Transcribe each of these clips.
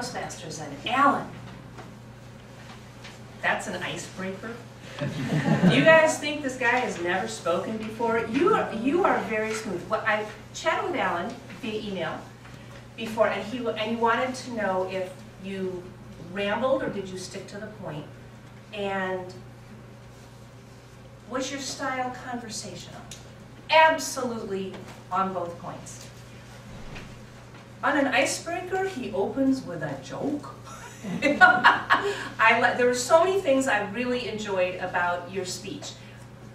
Toastmasters and Alan. That's an icebreaker. Do you guys think this guy has never spoken before? You are very smooth. I chatted with Alan via email before, and he wanted to know if you rambled or did you stick to the point, and was your style conversational? Absolutely on both points. On an icebreaker, he opens with a joke. There were so many things I really enjoyed about your speech.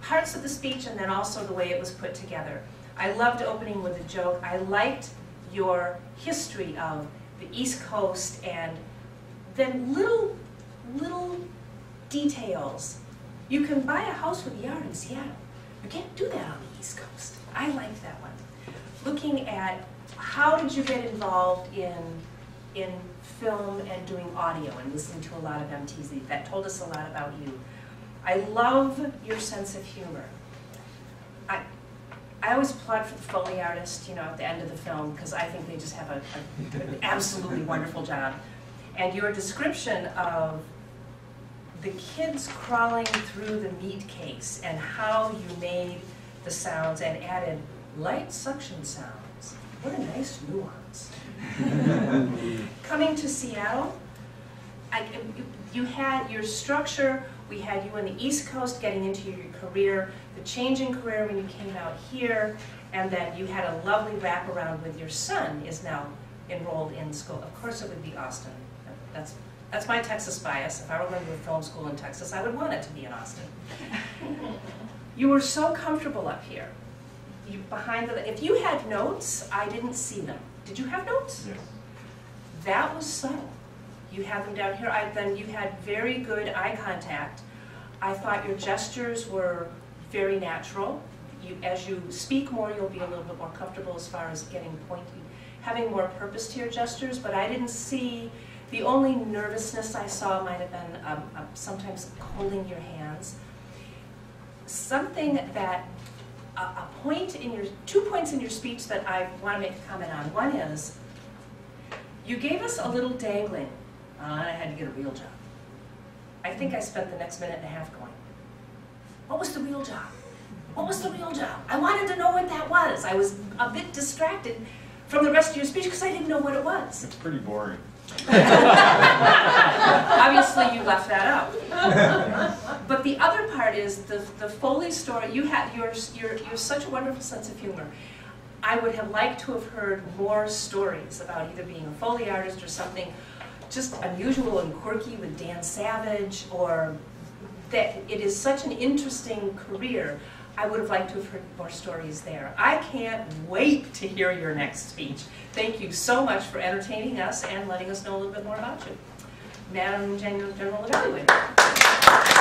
Parts of the speech and then also the way it was put together. I loved opening with a joke. I liked your history of the East Coast and then little details. You can buy a house with a yard in Seattle. You can't do that on the East Coast. I liked that one. Looking at how did you get involved in film and doing audio and listening to a lot of MTZ. That told us a lot about you. I love your sense of humor. I always applaud for the Foley artist, at the end of the film, because I think they just have an absolutely wonderful job. And your description of the kids crawling through the meat case and how you made the sounds and added light suction sounds. What a nice nuance. Coming to Seattle, you had your structure. We had you on the East Coast getting into your career, the change in career when you came out here, and then you had a lovely wraparound with your son is now enrolled in school. Of course it would be Austin. That's my Texas bias. If I were going to a film school in Texas, I would want it to be in Austin. You were so comfortable up here. If you had notes, I didn't see them. Did you have notes? Yes. That was subtle. You had them down here. Then you had very good eye contact. I thought your gestures were very natural. As you speak more, you'll be a little bit more comfortable as far as getting pointy, having more purpose to your gestures, but I didn't see, the only nervousness I saw might have been sometimes holding your hands. Something that, two points in your speech that I want to make a comment on. One is, you gave us a little dangling, and I had to get a real job. I think I spent the next minute and a half going, what was the real job? What was the real job? I wanted to know what that was. I was a bit distracted from the rest of your speech because I didn't know what it was. It's pretty boring. Obviously you left that out. But the other part is the Foley story. You're such a wonderful sense of humor. I would have liked to have heard more stories about either being a Foley artist or something just unusual and quirky with Dan Savage, or that it is such an interesting career. I would have liked to have heard more stories there. I can't wait to hear your next speech. Thank you so much for entertaining us and letting us know a little bit more about you. Madam General Evaluator.